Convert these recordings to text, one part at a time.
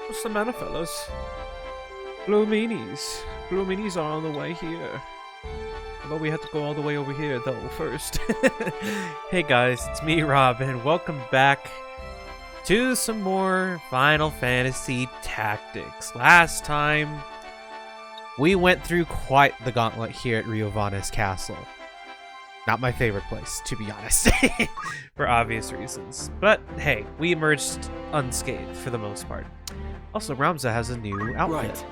What's the matter, fellas? Blue meanies. Blue meanies are on the way here. But we have to go all the way over here, though, first. Hey guys, it's me, Rob, and welcome back to some more Final Fantasy Tactics. Last time, we went through quite the gauntlet here at Ivalice Castle. Not my favorite place, to be honest, for obvious reasons. But hey, we emerged unscathed for the most part. Also, Ramza has a new outfit.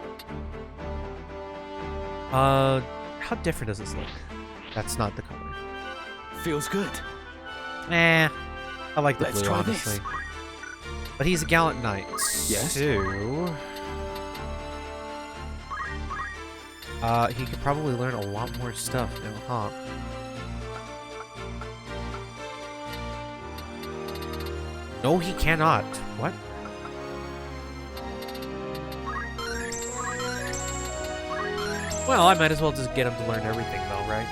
Right. How different does this look? That's not the color. Feels good. I like the Let's blue, try honestly. this. But he's a gallant knight. Yes. So, he could probably learn a lot more stuff now, huh? No, he cannot. What? Well, I might as well just get him to learn everything, though, right?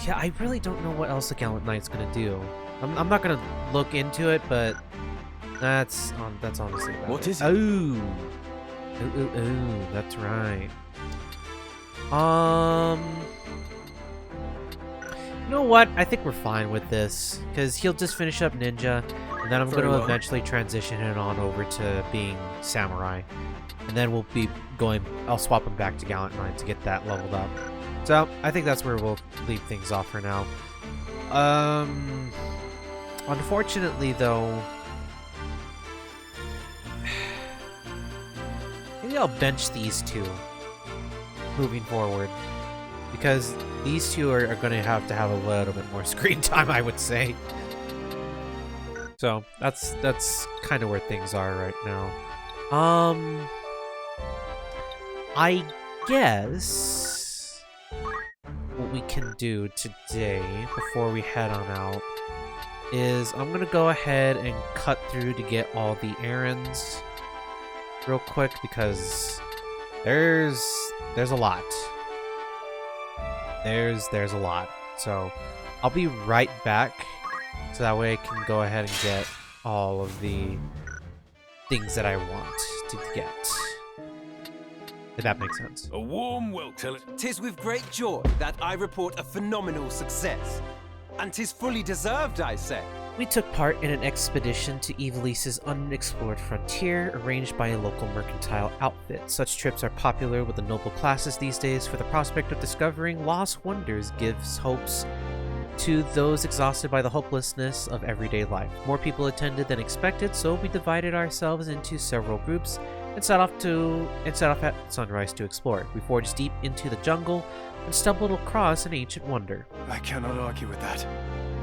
Yeah, I really don't know what else the Gallant Knight's gonna do. I'm not gonna look into it, but that's honestly about What it. is it? Oh, that's right. You know what? I think we're fine with this, because he'll just finish up Ninja, and then I'm going to eventually transition him on over to being Samurai. And then we'll be going, I'll swap him back to Gallant Knight to get that leveled up. So, I think that's where we'll leave things off for now. Unfortunately, though, maybe I'll bench these two moving forward. Because these two are going to have a little bit more screen time, I would say. So, that's kind of where things are right now. I guess what we can do today, before we head on out, is I'm going to go ahead and cut through to get all the errands real quick, because there's a lot. There's a lot. So I'll be right back, so that way I can go ahead and get all of the things that I want to get. If that makes sense. A warm welcome. 'Tis with great joy that I report a phenomenal success. And 'tis fully deserved, I say. We took part in an expedition to Ivalice's unexplored frontier, arranged by a local mercantile outfit. Such trips are popular with the noble classes these days, for the prospect of discovering lost wonders gives hopes to those exhausted by the hopelessness of everyday life. More people attended than expected, so we divided ourselves into several groups and set off at sunrise to explore. We forged deep into the jungle and stumbled across an ancient wonder. I cannot argue with that.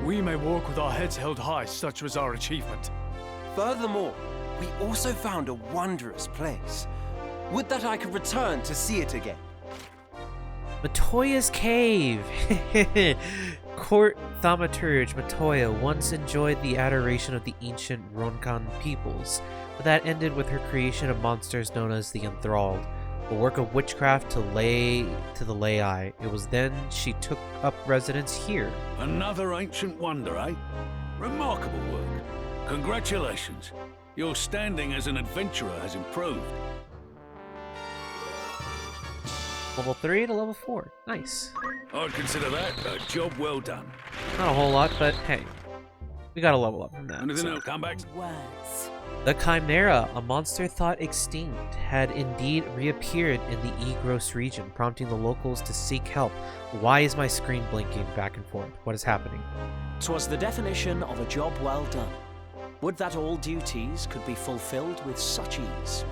We may walk with our heads held high, such was our achievement. Furthermore, we also found a wondrous place. Would that I could return to see it again. Matoya's Cave! Court thaumaturge Matoya once enjoyed the adoration of the ancient Ronkan peoples, but that ended with her creation of monsters known as the Enthralled, a work of witchcraft to the lay. It was then she took up residence here. Another ancient wonder, eh? Remarkable work. Congratulations. Your standing as an adventurer has improved. Level 3 to level 4. Nice. I'd consider that a job well done. Not a whole lot, but hey. We gotta level up from that. Anything so. else? Come back. Words. The Chimera, a monster thought extinct, had indeed reappeared in the Egros region, prompting the locals to seek help. Why is my screen blinking back and forth? What is happening? 'Twas the definition of a job well done. Would that all duties could be fulfilled with such ease.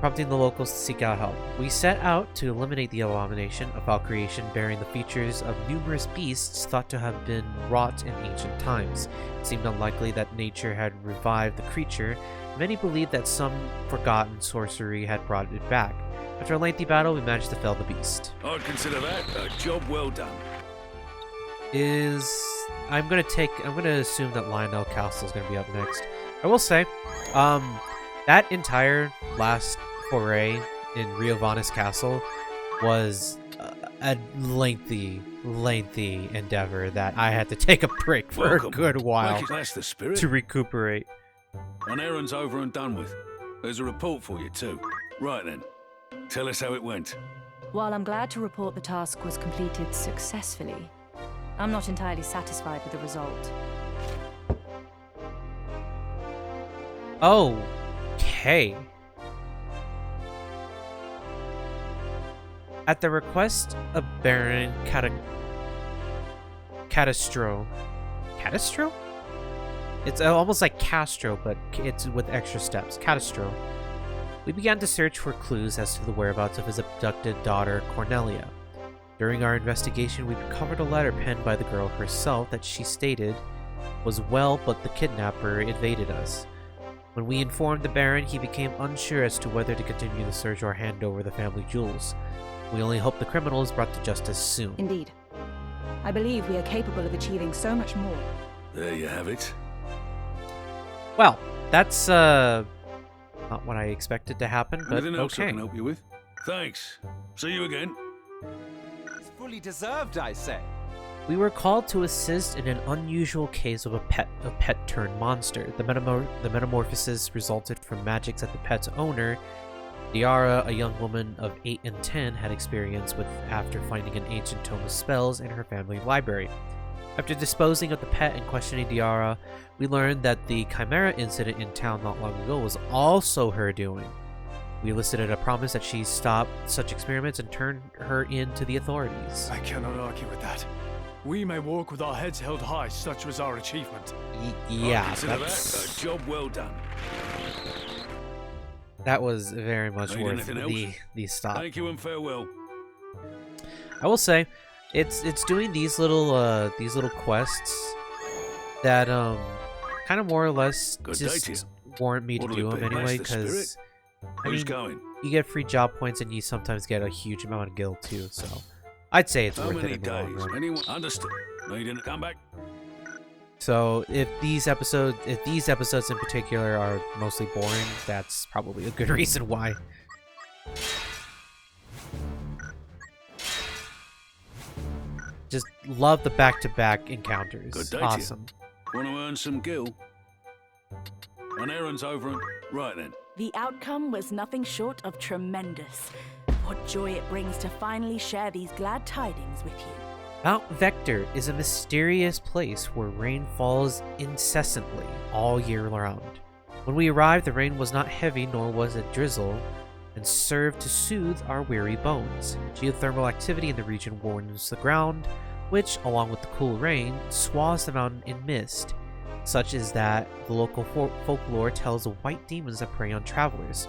Prompting the locals to seek out help. We set out to eliminate the abomination, a foul creation bearing the features of numerous beasts thought to have been wrought in ancient times. It seemed unlikely that nature had revived the creature. Many believed that some forgotten sorcery had brought it back. After a lengthy battle, we managed to fell the beast. I'd consider that a job well done. I'm gonna assume that Lionel Castle is gonna be up next. I will say, that entire last foray in Ivalice Castle was a lengthy endeavor that I had to take a break for Welcome. a good while That's the spirit. to recuperate. An errand's over and done with. There's a report for you too. Right then. Tell us how it went. While I'm glad to report the task was completed successfully, I'm not entirely satisfied with the result. Okay. At the request of Baron Catastro. Catastro? It's almost like Castro, but it's with extra steps. Catastro. We began to search for clues as to the whereabouts of his abducted daughter, Cornelia. During our investigation, we recovered a letter penned by the girl herself that she stated was well, but the kidnapper evaded us. When we informed the Baron, he became unsure as to whether to continue the search or hand over the family jewels. We only hope the criminal is brought to justice soon. Indeed. I believe we are capable of achieving so much more. There you have it. Well, that's not what I expected to happen, but Anything else I okay. can help you with? Thanks. See you again. It's fully deserved, I say. We were called to assist in an unusual case of a pet turned monster. The metamorphosis resulted from magics that the pet's owner, Diara, a young woman of 8 and 10, had experience with after finding an ancient tome of spells in her family library. After disposing of the pet and questioning Diara, we learned that the Chimera incident in town not long ago was also her doing. We elicited a promise that she stop such experiments and turn her in to the authorities. I cannot argue with that. We may walk with our heads held high, such was our achievement. Yeah, Consider that's... that a job well done. That was very much Need worth anything else? the stop. Thank you and farewell. I will say, it's doing these little quests that kind of more or less Good day to just warrant me to What'll do it them be? anyway, That's the because spirit. I Who's mean, going? you get free job points and you sometimes get a huge amount of guild too. So I'd say it's How worth it many in the long days? run. Anyone understood? No, you didn't come back. So if these episodes in particular are mostly boring, that's probably a good reason why. Just love the back-to-back encounters. Good day to you. Awesome. Want to earn some gil? An errand's over and... Right then. The outcome was nothing short of tremendous. What joy it brings to finally share these glad tidings with you. Mount Vector is a mysterious place where rain falls incessantly all year round. When we arrived, the rain was not heavy nor was it drizzle, and served to soothe our weary bones. Geothermal activity in the region warms the ground, which, along with the cool rain, swathes the mountain in mist. Such is that the local folklore tells of white demons that prey on travelers.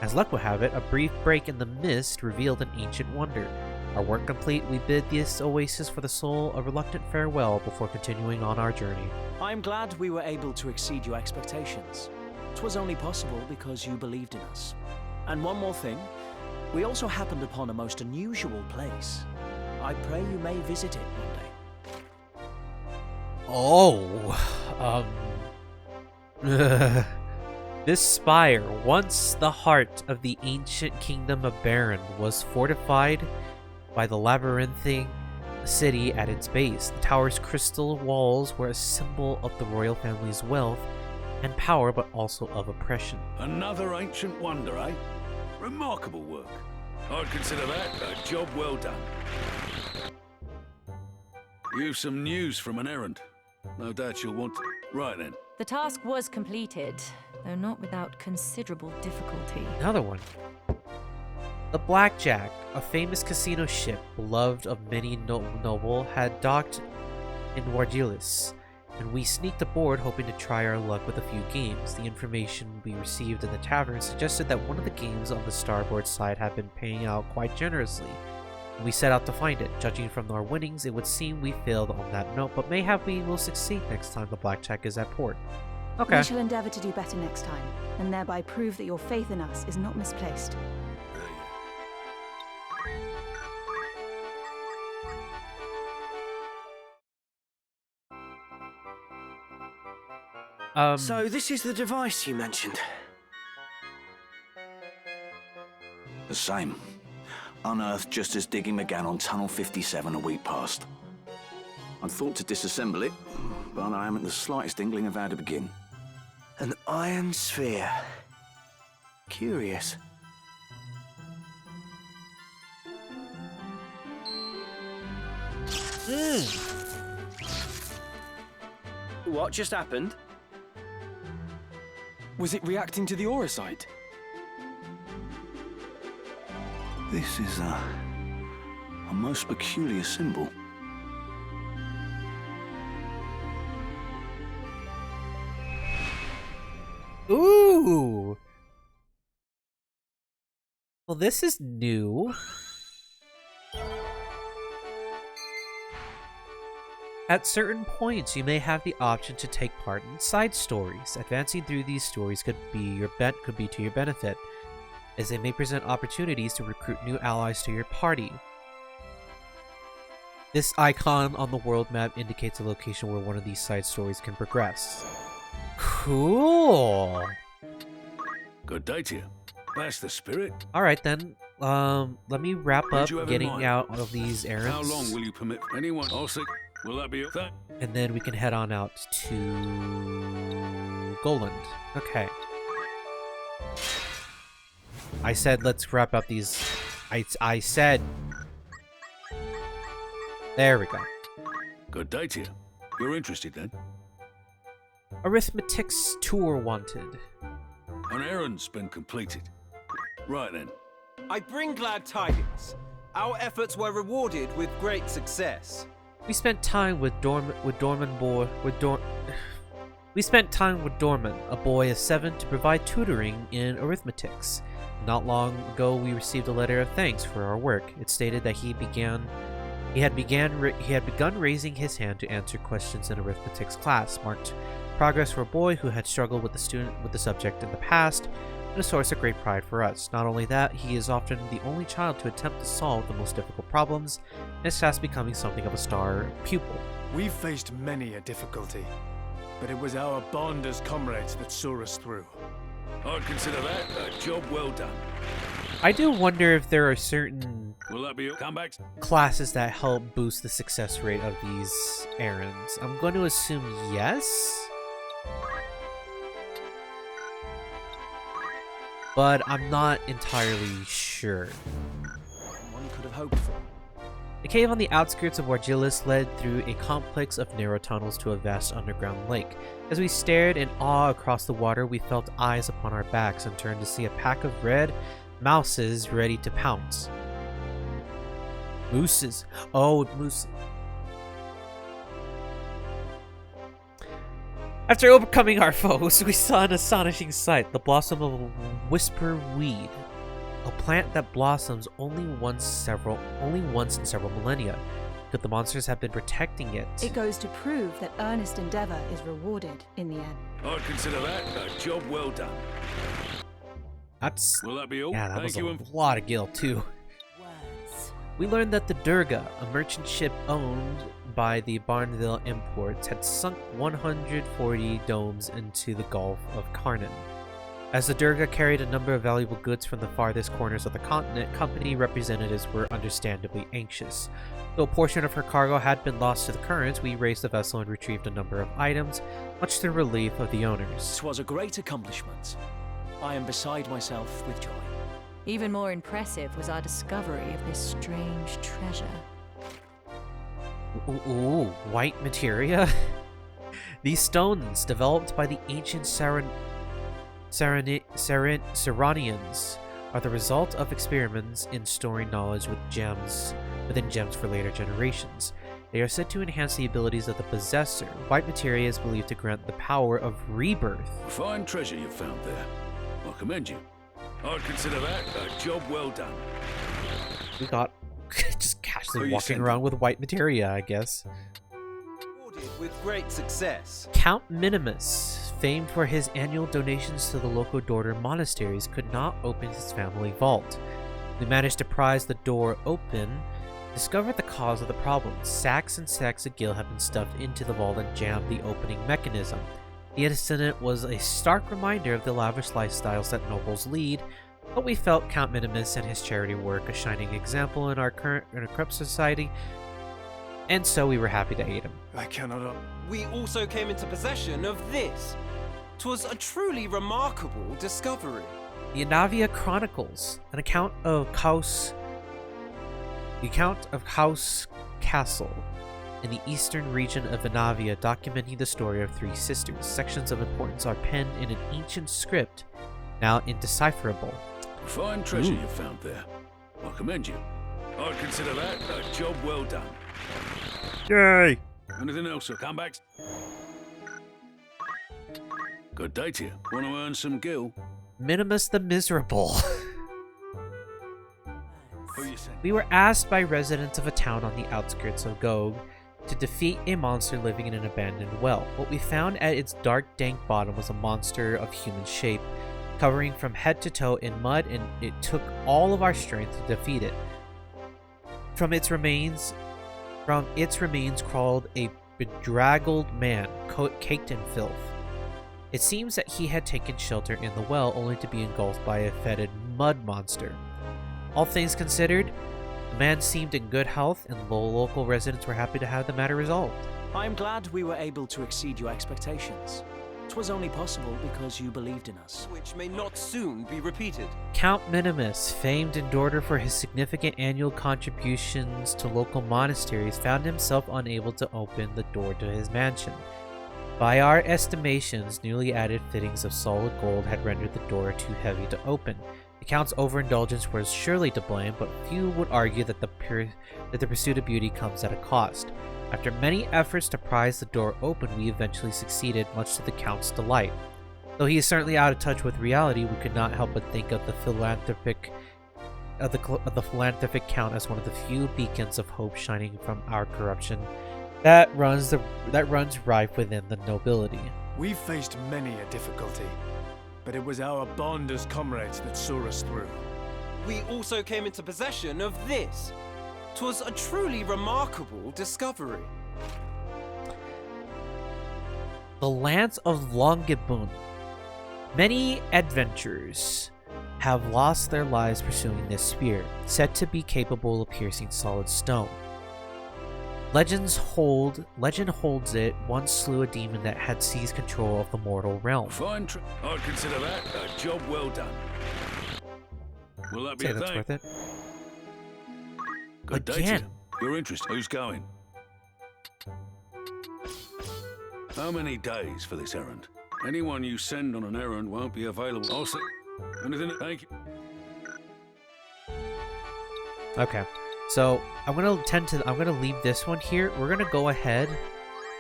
As luck would have it, a brief break in the mist revealed an ancient wonder. Our work complete, we bid this oasis for the soul a reluctant farewell before continuing on our journey. I'm glad we were able to exceed your expectations. It was only possible because you believed in us. And one more thing, we also happened upon a most unusual place. I pray you may visit it one day. Oh, This spire, once the heart of the ancient kingdom of Errand, was fortified by the labyrinthine city at its base. The tower's crystal walls were a symbol of the royal family's wealth and power, but also of oppression. Another ancient wonder, eh? Remarkable work. I'd consider that a job well done. You've some news from an errand. No doubt you'll want to... Right then. The task was completed, though not without considerable difficulty. Another one. The Blackjack, a famous casino ship beloved of many noble, had docked in Ivalice, and we sneaked aboard hoping to try our luck with a few games. The information we received in the tavern suggested that one of the games on the starboard side had been paying out quite generously, and we set out to find it. Judging from our winnings, it would seem we failed on that note, but mayhap we will succeed next time the Blackjack is at port. Okay. We shall endeavor to do better next time, and thereby prove that your faith in us is not misplaced. So this is the device you mentioned? The same. Unearthed just as digging began on Tunnel 57 a week past. I'd thought to disassemble it, but I haven't the slightest inkling of how to begin. An iron sphere. Curious. What just happened? Was it reacting to the aura site? This is a most peculiar symbol. Ooh! Well, this is new. At certain points, you may have the option to take part in side stories. Advancing through these stories could be to your benefit, as they may present opportunities to recruit new allies to your party. This icon on the world map indicates a location where one of these side stories can progress. Cool! Good day to you. That's the spirit. Alright then, let me wrap up you have in getting mind? out of these errands. How long will you permit anyone? I'll say, will that be a thing? And then we can head on out to Goland. Okay. I said let's wrap up these. I said. There we go. Good day to you. You're interested then? Arithmetic's tour wanted. An errand's been completed. Right then. I bring glad tidings. Our efforts were rewarded with great success. We spent time with Dorman, a boy of 7, to provide tutoring in arithmetics. Not long ago, we received a letter of thanks for our work. It stated that he had begun raising his hand to answer questions in arithmetics class, marked progress for a boy who had struggled with the subject in the past, and a source of great pride for us. Not only that, he is often the only child to attempt to solve the most difficult problems, and is fast becoming something of a star pupil. We've faced many a difficulty, but it was our bond as comrades that saw us through. I'd consider that a job well done. I do wonder if there are certain Will that be come back? classes that help boost the success rate of these errands. I'm going to assume yes, but I'm not entirely sure. One could have hoped for. The cave on the outskirts of Ivalice led through a complex of narrow tunnels to a vast underground lake. As we stared in awe across the water, we felt eyes upon our backs and turned to see a pack of red mouses ready to pounce. Mooses. Oh, moose. After overcoming our foes, we saw an astonishing sight, the blossom of a whisper weed. A plant that blossoms only once in several millennia. Could the monsters have been protecting it? It goes to prove that earnest endeavor is rewarded in the end. I'd consider that a job well done. That's... Will that be all? Yeah, that Thank was you. a lot of gil, too. Words. We learned that the Durga, a merchant ship owned by the Barnville Imports, had sunk 140 domes into the Gulf of Carnan. As the Durga carried a number of valuable goods from the farthest corners of the continent, company representatives were understandably anxious. Though a portion of her cargo had been lost to the currents, we raised the vessel and retrieved a number of items, much to the relief of the owners. 'Twas a great accomplishment. I am beside myself with joy. Even more impressive was our discovery of this strange treasure. Ooh, white materia? These stones, developed by the ancient Saranians, are the result of experiments in storing knowledge within gems for later generations. They are said to enhance the abilities of the possessor. White materia is believed to grant the power of rebirth. Fine treasure you found there. I commend you. I'd consider that a job well done. We got just Who casually you walking sending? around with white materia, I guess. Rewarded with great success. Count Minimus, famed for his annual donations to the local Dorter monasteries, could not open his family vault. We managed to prise the door open, discovered the cause of the problem. Sacks and sacks of gil had been stuffed into the vault and jammed the opening mechanism. The incident was a stark reminder of the lavish lifestyles that nobles lead, but we felt Count Minimus and his charity work a shining example in our corrupt society, and so we were happy to aid him. I cannot. We also came into possession of this. 'Twas a truly remarkable discovery. The Anavia Chronicles, an account of House Castle in the eastern region of Anavia, documenting the story of three sisters. Sections of importance are penned in an ancient script, now indecipherable. Fine treasure you found there. I commend you. I'd consider that a job well done. Yay! Anything else, sir? Come back. Good day to you. Want to earn some gil? Minimus the Miserable. Who you sent? We were asked by residents of a town on the outskirts of Gog to defeat a monster living in an abandoned well. What we found at its dark, dank bottom was a monster of human shape, covering from head to toe in mud, and it took all of our strength to defeat it. From its remains crawled a bedraggled man, caked in filth. It seems that he had taken shelter in the well, only to be engulfed by a fetid mud monster. All things considered, the man seemed in good health, and the local residents were happy to have the matter resolved. I am glad we were able to exceed your expectations. 'Twas only possible because you believed in us. Which may not soon be repeated. Count Minimus, famed in Dorter for his significant annual contributions to local monasteries, found himself unable to open the door to his mansion. By our estimations, newly added fittings of solid gold had rendered the door too heavy to open. The Count's overindulgence was surely to blame, but few would argue that the pursuit of beauty comes at a cost. After many efforts to prise the door open, we eventually succeeded, much to the Count's delight. Though he is certainly out of touch with reality, we could not help but think of the philanthropic Count as one of the few beacons of hope shining from our corruption that runs rife within the nobility. We faced many a difficulty, but it was our bond as comrades that saw us through. We also came into possession of this. 'Twas a truly remarkable discovery. The Lance of Longibun. Many adventurers have lost their lives pursuing this spear, said to be capable of piercing solid stone. Legend holds it once slew a demon that had seized control of the mortal realm. Fine. I'd consider that a job well done. Will that be Say a that's thing? worth it. Good day to Again. you. You're interested. Who's going? How many days for this errand? Anyone you send on an errand won't be available. I'll say anything. Thank you. Okay, so I'm gonna leave this one here. We're gonna go ahead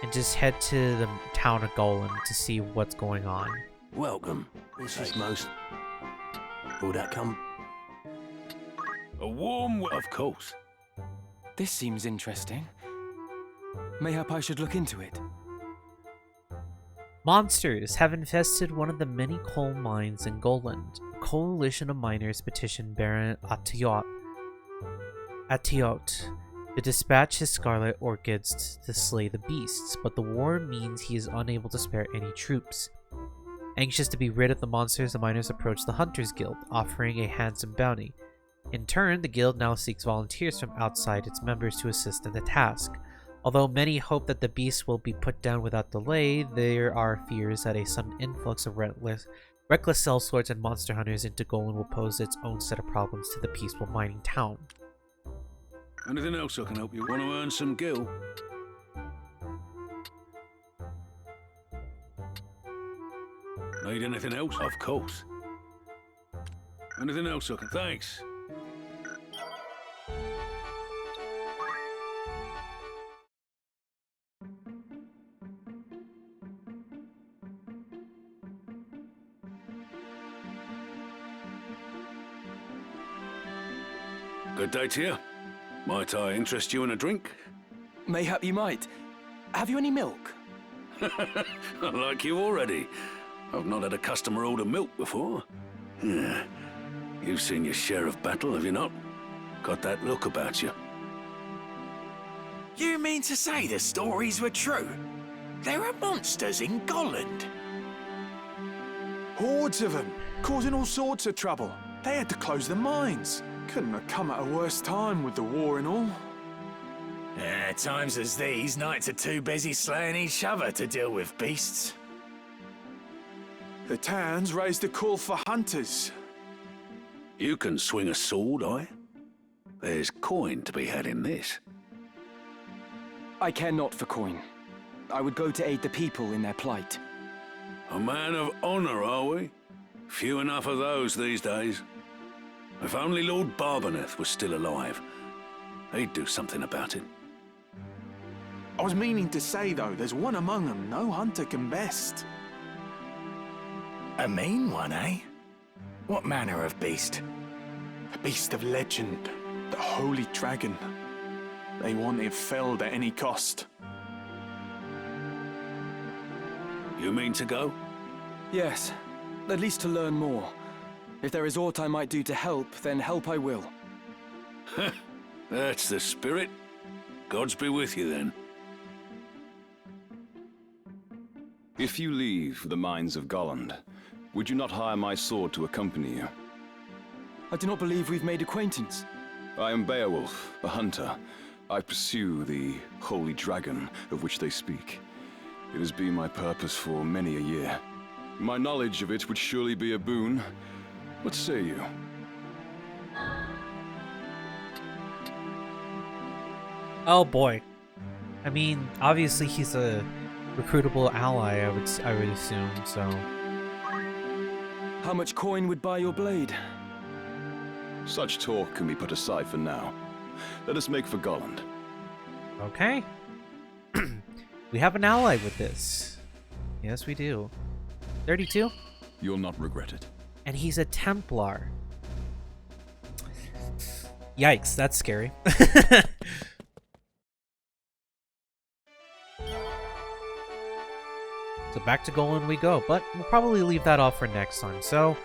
and just head to the town of Golan to see what's going on. Welcome. This is most... Will that come? A warm... Of course. This seems interesting. Mayhap I should look into it. Monsters have infested one of the many coal mines in Goland. A coalition of miners petitioned Baron Atiot to dispatch his scarlet orchids to slay the beasts, but the war means he is unable to spare any troops. Anxious to be rid of the monsters, the miners approach the Hunters Guild, offering a handsome bounty. In turn, the guild now seeks volunteers from outside its members to assist in the task. Although many hope that the beasts will be put down without delay, there are fears that a sudden influx of reckless sellswords and monster hunters into Golan will pose its own set of problems to the peaceful mining town. Anything else I can help you? Want to earn some gil? Need anything else? Of course. Anything else I can... Thanks. Good day to you. Might I interest you in a drink? Mayhap you might. Have you any milk? I like you already. I've not had a customer order milk before. Yeah. You've seen your share of battle, have you not? Got that look about you. You mean to say the stories were true? There are monsters in Goland. Hordes of them, causing all sorts of trouble. They had to close the mines. Couldn't have come at a worse time with the war and all. Yeah, times as these, knights are too busy slaying each other to deal with beasts. The towns raised a call for hunters. You can swing a sword, aye? There's coin to be had in this. I care not for coin. I would go to aid the people in their plight. A man of honor, are we? Few enough of those these days. If only Lord Barbeneth was still alive, he'd do something about it. I was meaning to say, though, there's one among them no hunter can best. A mean one, eh? What manner of beast? A beast of legend, the Holy Dragon. They want it felled at any cost. You mean to go? Yes, at least to learn more. If there is aught I might do to help, then help I will. That's the spirit. Gods be with you then. If you leave the mines of Golland, would you not hire my sword to accompany you? I do not believe we've made acquaintance. I am Beowulf, a hunter. I pursue the Holy Dragon of which they speak. It has been my purpose for many a year. My knowledge of it would surely be a boon. What say you? Oh boy. I mean, obviously he's a recruitable ally, I would assume, so. How much coin would buy your blade? Such talk can be put aside for now. Let us make for Golland. Okay. We have an ally with this. Yes, we do. 32? You'll not regret it. And he's a Templar. Yikes, that's scary. So back to Golan we go, but we'll probably leave that off for next time. So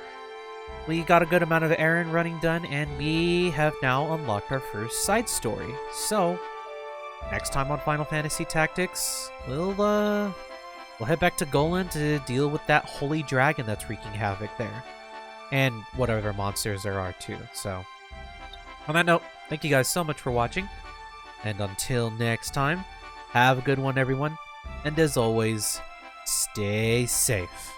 we got a good amount of errand running done, and we have now unlocked our first side story. So next time on Final Fantasy Tactics, we'll head back to Golan to deal with that holy dragon that's wreaking havoc there, and whatever monsters there are too. So on that note, thank you guys so much for watching, and until next time, have a good one, everyone, and as always, stay safe.